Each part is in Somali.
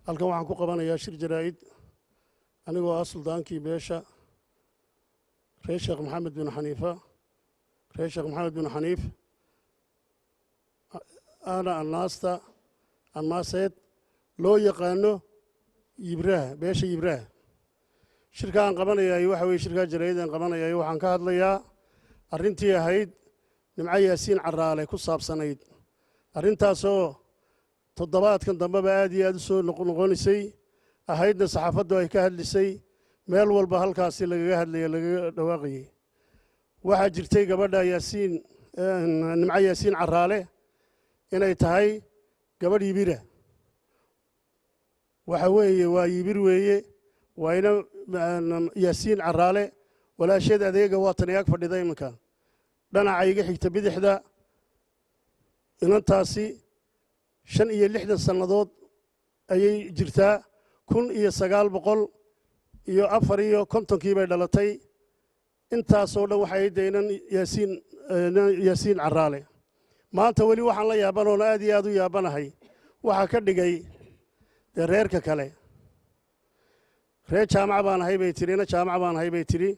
halkan waxaan ku qabanayaa shir jaraa'id anigoo ah suldaankii beesha reer sheekh maxamed bin xaniif ana annaaseed loo yaqaano yibraha beesha yibraha shirka aan qabanayaa waxa weeye shirka jaraa'id aan qabanayaa waxaan ka hadlayaa arrintii ahayd nimco yaasiin caraale ku saabsanayd arrintaasoo toddobaadkan dambeba aad iyo aad u soo noqonaysay ahaydna saxaafaddu ay ka hadlisay meel walba halkaasi lagaga hadlaya lagaga dhawaaqayay waxaa jirtay gabadha nimco yaasiin caraale inay tahay gabadh yibira waxa weeye waa yibir weeye waa ina yaasiin caraale walaasheed adeega waa tan ag fadhida iminka dhanaca iga xigta bidixda inantaasi 65 sannadood ayay jirtaa 1954 bay dhalatay intaasoo dhan waxay daynan yaasiin caraale maanta weli waxaan la yaabanoona aad iyo aad u yaabanahay waxaa ka dhigay dee reerka kale reer jaamac baan ahay bay tiri ina jaamac baan ahay bay tiri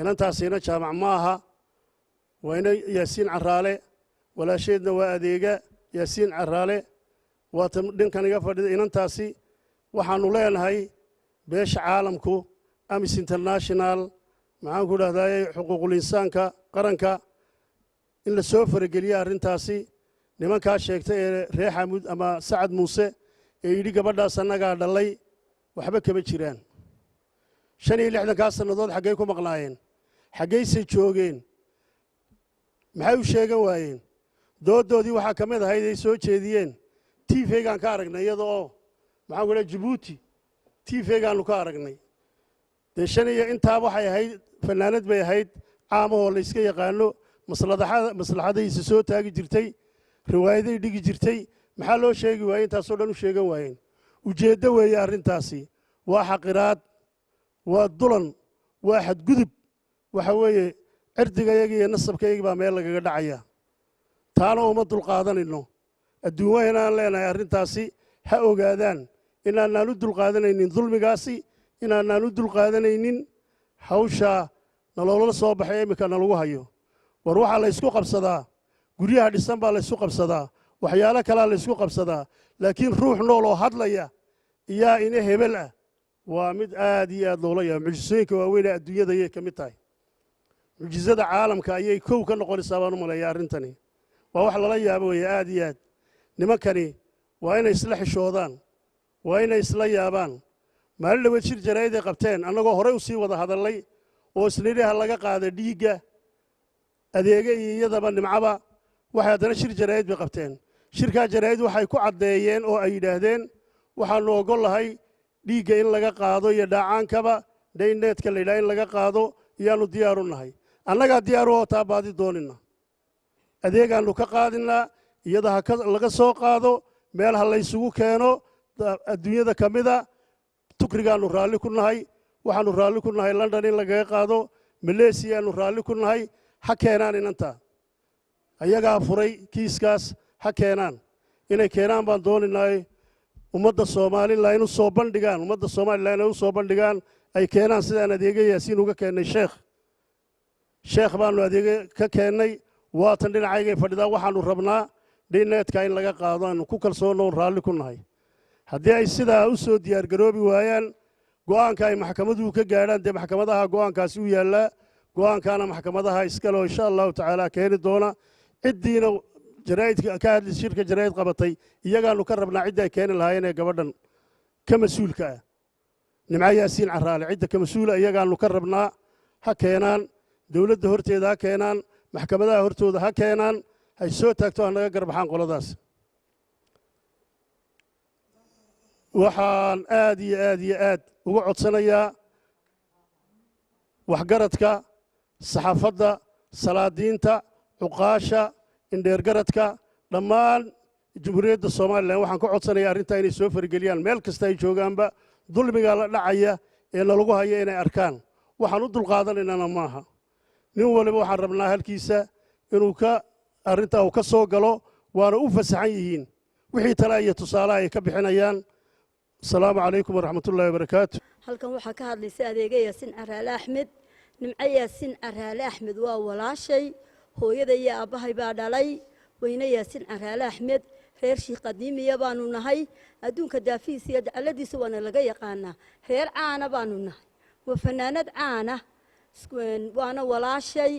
inantaasina jaamac ma aha waa ina yaasiin caraale walaasheedna waa adeega yaasiin caraale waa tan dhinkan iga fadhida inantaasi waxaanu leenahay beesha caalamku amis international maxaan ku dhahdaye xuquuqul insaanka qaranka in la soo farageliya arrintaasi nimankaa sheegtay ee reer xamuud ama sacad muuse ee yidhi gabadhaas annagaa dhallay waxba kama jiraan 65 sannadood xaggay ku maqnaayeen xaggaysay joogeen maxay u sheegan waayeen dooddoodii waxaa ka mid ahayd ay soo jeediyeen tiifeygaan ka aragnay iyada oo maxaan ku dhaha jabuuti tiifeygaannu ka aragnay dee intaa waxay ahayd fannaanad bay ahayd caamahoo la yska yaqaano maslaxadaysa soo taagi jirtay riwaayaday dhigi jirtay maxaa loo sheegi waayey intaasoo dhan u sheegan waayeen ujeeddo weeye arrintaasi waa xaqiraad waa dulan waa xadgudub waxa weeye cirdigayagi iyo nasabkayagi baa meel lagaga dhacaya taana uma dulqaadanayno adduun weynaan leenahay arrintaasi ha ogaadaan inaanaan u dulqaadanaynin dulmigaasi inaanaan u dulqaadanaynin hawshaa naloola soo baxay iminka nalagu hayo war waxaa la ysku qabsadaa guryaha dhisan baa la ysku qabsadaa waxyaalo kalaa la ysku qabsadaa laakiin ruux nool oo hadlaya iyaa ina hebel ah waa mid aad iyo aad loola yaaba mucjisooyinka waaweynee adduunyada ayay ka mid tahay mucjisada caalamka ayay kow ka noqonaysaa baan u maleeyaa arrintani waa wax lala yaabo weeye aad iyo aad nimankani waa inay isla xishoodaan waa inay isla yaabaan maalin dhaweed shir jaraa'id ay qabteen annagoo horey u sii wada hadallay oo isnidhaha laga qaada dhiigga adeega iyo iyadaba nimcaba waxay haddana shir jaraa'id bay qabteen shirkaa jaraa'id waxay ku caddeeyeen oo ay yidhaahdeen waxaannu ogol lahay dhiigga in laga qaado iyo dhaacaankaba dhayneedka la yidhaha in laga qaado iyaannu diyaaru nahay annagaa diyaaru oo taa baadi doonina adeegaannu ka qaadinnaa iyada laga soo qaado meel ha laysugu keeno adduunyada ka mida tukrigaannu raalli ku nahay waxaannu raalli ku nahay london in lagaga qaado maleesiyaannu raalli ku nahay ha keenaan inantaa ayagaa furay kiiskaas ha keenaan inay keenaan baan dooninaay ummadda somalilan u soo bandhigaan ummadda somalilan ay u soo bandhigaan ay keenaan sidaan adeega yaasiin uga keennay sheekh baannu adeege ka keennay waatan dhinacaygay fadhidaa waxaannu rabnaa dhineedka in laga qaado aanu ku kalsoonoon raalli ku nahay haddii ay sidaa u soo diyaargaroobi waayaan go'aanka ay maxkamaduhu ka gaadhaan dee maxkamadaha go'aankaasi u yaallaa go'aankaana maxkamadaha iskale oo insha allahu tacaala keeni doona ciddiina jaraa'idka ka hadli shirka jaraa'id qabatay iyagaannu ka rabnaa ciddii ay keeni lahaayeen ee gabadhan ka mas-uulka ah nimco yaasiin caraale cidda ka mas-uula iyagaannu ka rabnaa ha keenaan dowladda horteeda ha keenaan maxkamadaha hortooda ha keenaan hay soo taagto ha naga garbaxaan qoladaas waxaan aad iyo aad iyo aad uga codsanayaa waxgaradka saxaafadda salaadiinta cuqaasha indheergaradka dhammaan jumhuuriyadda somalilan waxaan ka codsanayaa arrintaa inay soo farageliyaan meel kasta ay joogaanba dulmiga la dhacaya ee nalagu haya inay arkaan waxaan u dulqaadanaynana maaha nin waliba waxaan rabnaa halkiisa inuu arrintaa uu ka soo galo waana u fasaxan yihiin wixii tale iyo tusaale ay ka bixinayaan السلام عليكم ورحمة الله وبركاته. halkan waxaa ka hadlaysa adeega Yaasiin Caraale Axmed nimco Yaasiin Caraale Axmed waa walaashay hooyada iyo aabahay baa dhalay weyne Yaasiin Caraale Axmed reer Sheekh Qadiimiya baanu nahay adduunka daafiis iyo dacaladiisa waana laga yaqaanaa reer caana baanu nahay waa fanaanad caana waana walaashay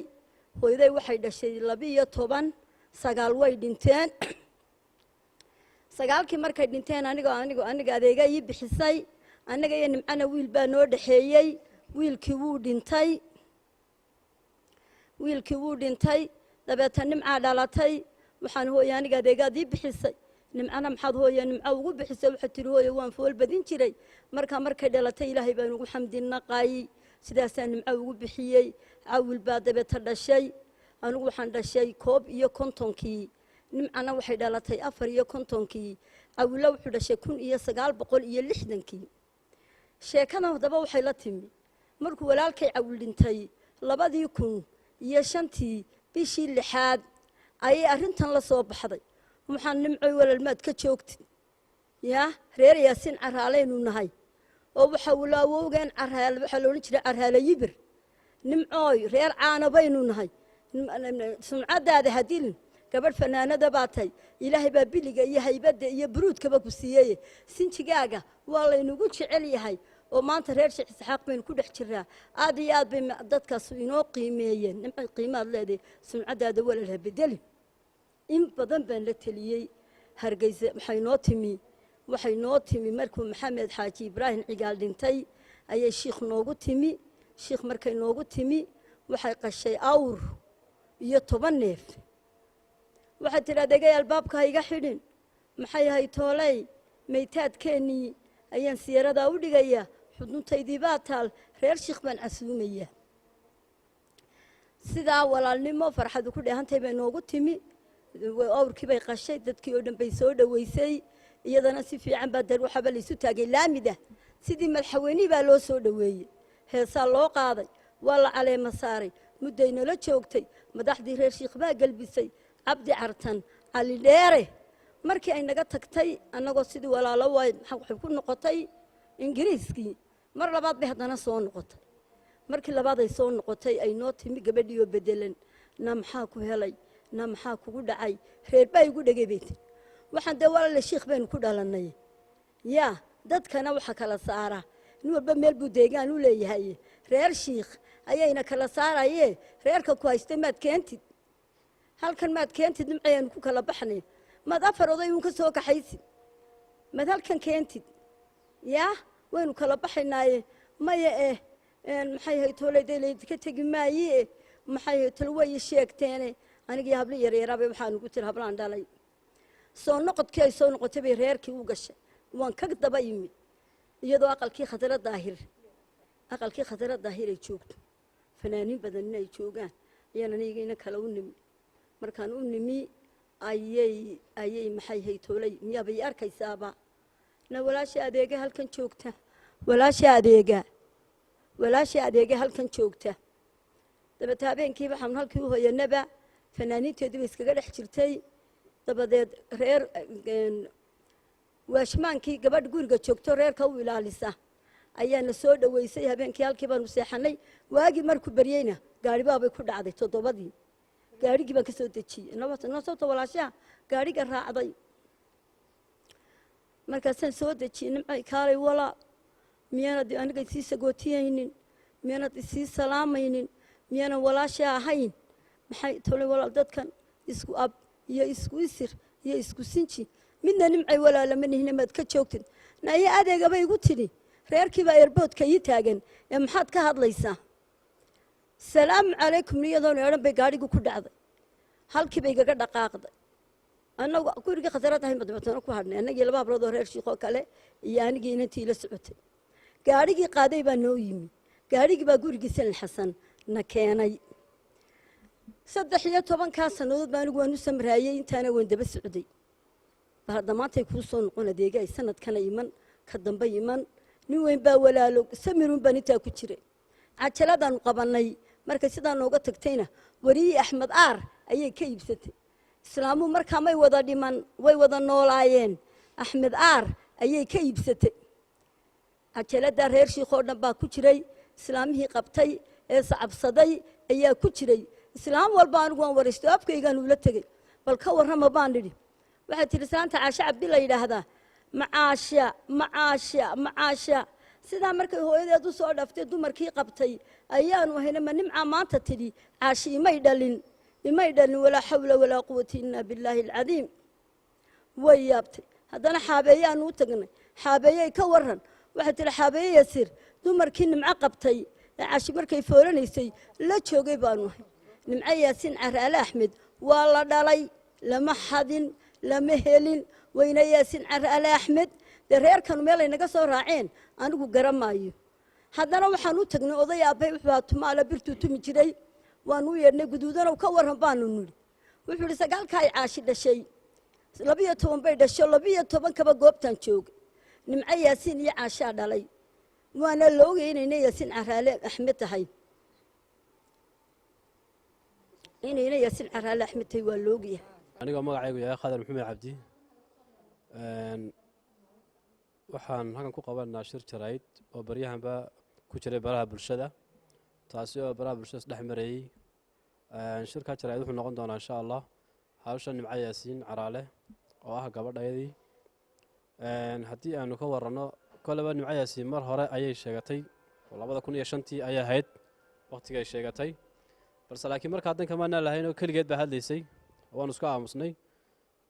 hooyaday waxay dhashay 12 sagaal way dhinteen sagaalkii markay dhinteen aniga adeega ii bixisay anaga iyo nimcana wiil baa noo dhaxeeyay wiilkii wuu dhintay dabeeta nimca dhalatay waxaan hooyo aniga adeegaad ii bixisay nimcana maxaad hooyo nimca ugu bixisay waxa tiri hooyo waan fool badin jiray markay dhalatay ilaahay baan ugu xamdinaqay sidaasaan nimca ugu bixiyay awil baa dabeeta dhashay anigu waxaan dhashay 51 nimcana waxay dhalatay 54 awila wuxuu dhashay 1960 sheekada hadaba waxay la timi markuu walaalkay awil dhintay 2005 bishii 6 ayay arintan la soo baxday waxaan nimcoy walaalmaad ka joogtid ya reer Yaasiin Caraaleenu nahay oo waxa uu laawowgan Caraale waxa loo jiray Caraale yibir nimcoy reer caana baynu nahay sumcadaada hadilin gabadh fanaanada baatay ilaahay baa biliga iyo haybada iyo buruudkaba ku siiyay sinjigaaga waa la inagu jecel yahay oo maanta reer Sheekh Isxaaq baynu ku dhex jiraa aad iyo aad bay dadkaas inoo qiimeeyeen nimco qiimaad leedahay sumcadaada walaal bedeli in badan baan la taliyay Hargeysa waxay noo timi markuu Maxamed Xaaji Ibraahim Cigaal dhintay ayay sheekh noogu timi sheekh markay noogu timi waxay qashay awr iyo 10 neef waxay tiraahday albaabka iga xidhin maxay ahay toolay meeytaadkeeni ayaan siirada u dhigaya xuduntaydii baa taal reer sheekh baan casuumaya sida walaalnimo farxad ku dheehantay bay noogu timi awrkii bay qashay dadkii oo dhan bay soo dhaweysay iyadana si fiican baa dar waxa la isu taagay laamida sidii madaxweynaha baa loo soo dhaweeyay heesaa loo qaaday waa la caleema saaray mudayna la joogtay madaxdii reer sheekh baa galbisay abdi artan ali dheere markii ay naga tagtay anagoo sidii walaalo way waxay ku noqotay ingiriiskii mar labaad bay hadana soo noqotay markii labaad ay soo noqotay ay noo timi gabadhiyo bedelan na maxaa ku helay na maxaa kugu dhacay reer bay ugu dhageeyay waxaan dawlad sheekh baan ku dhalanay ya dadkana waxa kala saara nin walba meel buu deegaan u leeyahay reer sheekh ayayna kala saarayeen reerka ku haystay maad keentid halkan maad keentid nimcayaan ku kala baxnay maad afar oday uu ka soo kaxaysid maad halkan keentid ya waynu kala baxnaaye maya maxay hay tooleeday ka tagi maaye maxay talway sheegteen aniga habla yareeraabay waxaan ugu tir hablaan dhalay soo noqodkii ay soo noqotay bay reerkii u gashay waan ka daba yimid iyadoo aqalkii khadra daahir ay joogto fanaaniin badan ay joogaan ayaan aniga kala u nimi markaan u nimi ayay maxay hay toolay miyaa bay arkaysaaba na walaasha adeega halkan joogta walaasha adeega halkan joogta dabada habeenkii waxaan halkii u hoyanaba fanaaniinteedu way iskaga dhex jirtay dabadeed reer waashmaankii gabadh guriga joogto reerka u ilaalisa ayaana soo dhaweysay habeenkii halkii baan u seexanay waagi markuu bariyayna gaari baabay ku dhacday 7 gaarigii baan ka soo dejiyay noo soo walaasha gaariga raacday markaasaan soo dejiyay nimcay kaalay wala miyana aniga si sagootiyaynin miyana si salaamaynin miyana walaasha ahayn maxay tolay walaal dadkan isku ab iyo isku isir iyo isku sinji midna nimcay walaal ma nihina mad ka joogtid naay adeega bay igu tiri reerkii baa airportka ii taagan ee maxaad ka hadlaysaa salaam alaykum niyadoo dhan bay gaarigu ku dhacday halkii bay gaga dhaqaaqday anagu guriga khasarada ahay madbatana ku hadnay anagii laba hablood oo reer shiiqo kale iyo anigii intii la socotay gaarigii qaaday baa noo yimi gaarigii baa gurigiisa Xasan na keenay 13 sanadood baan anigu waan u samraayay intaana waan daba socday baadamaantay ku soo noqon adeegay sanadkan iman ka dambe iman nin weyn baa walaalo samirun baan inta ku jiray ajaladan qabanay markay sidaa nooga tagtayna wari Axmed Aar ayay ka iibsatay islaamu markaa may wada dhiman way wada noolaayeen Axmed Aar ayay ka iibsatay cajalada reer shiikoo dhan baa ku jiray islaamihii qabtay ee sacabsaday ayaa ku jiray islaam walba anigu waan waraysto afkaygaan ula tegey bal ka warrama baan nidhi waxay tihi islaanta caashe cabdi la yidhaahdaa macaasha sidaa markay hooyadeed u soo dhaftay dumarkii qabtay ayaanu hayna ma nimcaa maanta tidhi caashi imay dhalin walaa xawla walaa quwata ilaa billaahi alcadiim way yaabtay haddana xaabeeyaanu u tagnay xaabeeyey ka warran waxay tihi xaabeeye yasiir dumarkii nimco qabtay ee caashi markay foolanaysay la joogay baanu ahay nimco yaasiin caraale axmed waa la dhalay lama xadin lama helin weyne yaasiin caraale axmed dee reerkanu meelay naga soo raaceen anigu garamaayo haddana waxaan u tagnay oday aabbay wuxuu tumaala birtuu tumi jiray waanu u yeedhnay guduudanow ka warran baanu nidhi wuxuu idhi sagaalkaay caashi dhashay 12 bay dhasho 12 kaba goobtaan joogay nimco yaasiin iyo caashaa dhalay waana la ogay inayna yaasiin caraale axmed tahay waa la ogyahay anigoo magacaygu yahay khadar maxamed cabdi waxaan halkan ku qabanaa shir jarayd oo baryahanba ku jiray baraha bulshada taasi oo baraha bulshada dhex marayay shirka jarayd wuxuu noqon doonaa insha Allah hawsha nimco yaasiin caraale oo ah gabadhaydii haddii aanu ka warrano kolaba nimco yaasiin mar hore ayay sheegatay 2005 ayay ahayd waqtigay sheegatay balse laakiin markaa danka maana lahayn oo kaligeed baa hadlaysay waanu isku aamusnay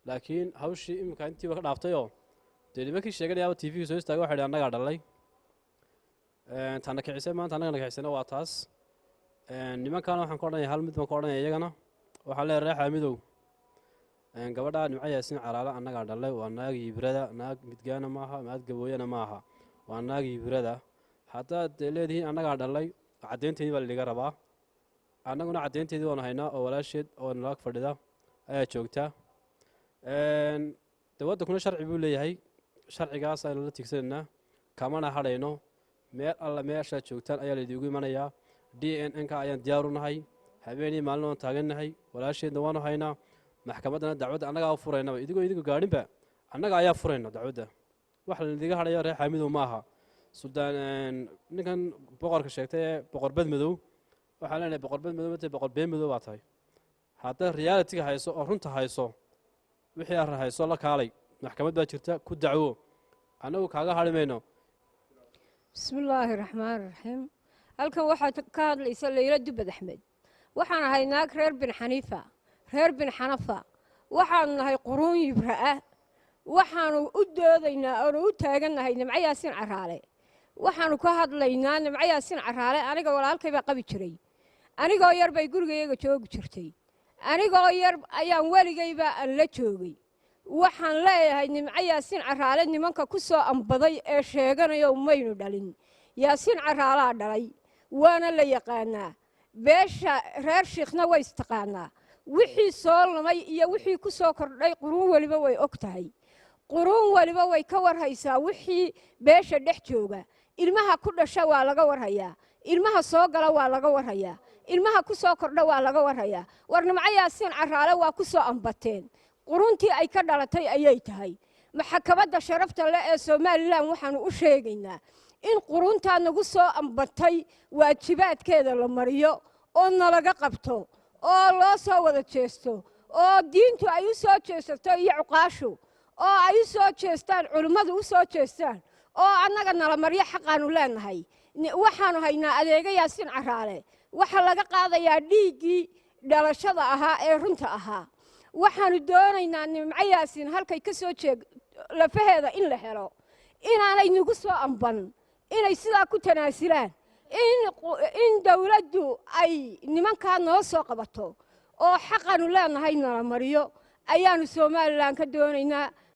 laakiin hawshii imika intiiba ka dhaaftayoo dee nimankii sheeganayaaba tv soo istaagay waxay annagaa dhalay tana kicisay maanta annagana kicisayna waa taas nimankaana waxaan ka odhanaya hal mid baan ka odhanaya iyagana waxaan leeyahay reer xaamidow gabadha nimco yaasiin caraale annagaa dhalay waa naag yibrada naag midgaana maaha naag gabooyana maaha waa naag yibrada haddaad leedihiin annagaa dhalay caddaynteedii baa laiga rabaa annaguna caddaynteedii waanu haynaa oo walaasheed oo nalaag fadhida ayaa joogtaa dee waddankuna sharci buu leeyahay sharcigaas aynu la tigsanaynaa kamana hadhayno meel alla meeshaad joogtaan ayaa laydiigu imanayaa DNN-ka ayaan diyaar u nahay habeenii maalin waan taagannahay walaasheedna waanu haynaa maxkamaddana dacwadda annagaa u furaynaba idigu gaadhinba annaga ayaa furayna dacwadda wax laydiga hadhayo reer xaamidow ma aha suldaan ninkan boqorka sheegtay ee boqor badmadow waxaan leenahay boqor badmadow matay boqor been madow baa tahay haddaad realitiga hayso oo runta hayso wixii aad hayso la kaalay maxkamad baa jirta ku dacwo annagu kaaga hadhi mayno bismillaahi raxmaani raxiim halkan waxaad ka hadlaysa Leyla Dubad Axmed waxaan ahay naag reer bin xaniifa reer bin xanafa waxaan nahay quruun yibra ah waxaanu u doodaynaa oo u taaganahay nimco yaasiin caraale waxaanu ka hadlaynaa nimco yaasiin caraale aniga walaalkay baa qabi jiray anigoo yar bay gurigayga joogi jirtay anigoo yar ayaan weligayba aan la joogay waxaan leeyahay nimco yaasiin caraale nimanka ku soo ambaday ee sheeganayo maynu dhalin yaasiin caraalaa dhalay waana la yaqaanaa beesha reer shiikhna way istaqaanaa wixii soo lumay iyo wixii ku soo kordhay quruun waliba way og tahay quruun waliba way ka warhaysaa wixii beesha dhex jooga ilmaha ku dhasha waa laga warhayaa ilmaha soo gala waa laga warhayaa ilmaha ku soo kordha waa laga warhayaa war nimco yaasiin caraale waa ku soo ambateen quruntii ay ka dhalatay ayay tahay maxkamadda sharafta leh ee Soomaaliland waxaanu u sheegaynaa in quruntaa nagu soo ambatay waajibaadkeeda la mariyo oo nalaga qabto oo loo soo wada jeesto oo diintu ay u soo jeesato iyo cuqaashu oo ay u soo jeestaan culimmadu u soo jeestaan oo annaga nala maryo xaqaanu leenahay waxaanu haynaa adeega yaasiin caraale waxaa laga qaadayaa dhiiggii dhalashada ahaa ee runta ahaa waxaanu doonaynaa nimco yaasiin halkay ka soo jeeg lafaheeda in la helo inaanay nagu soo amban inay sidaa ku tanaasilaan in dawladdu ay nimankaa noo soo qabato oo xaqaanu leenahay nala mariyo ayaanu Soomaaliland ka doonaynaa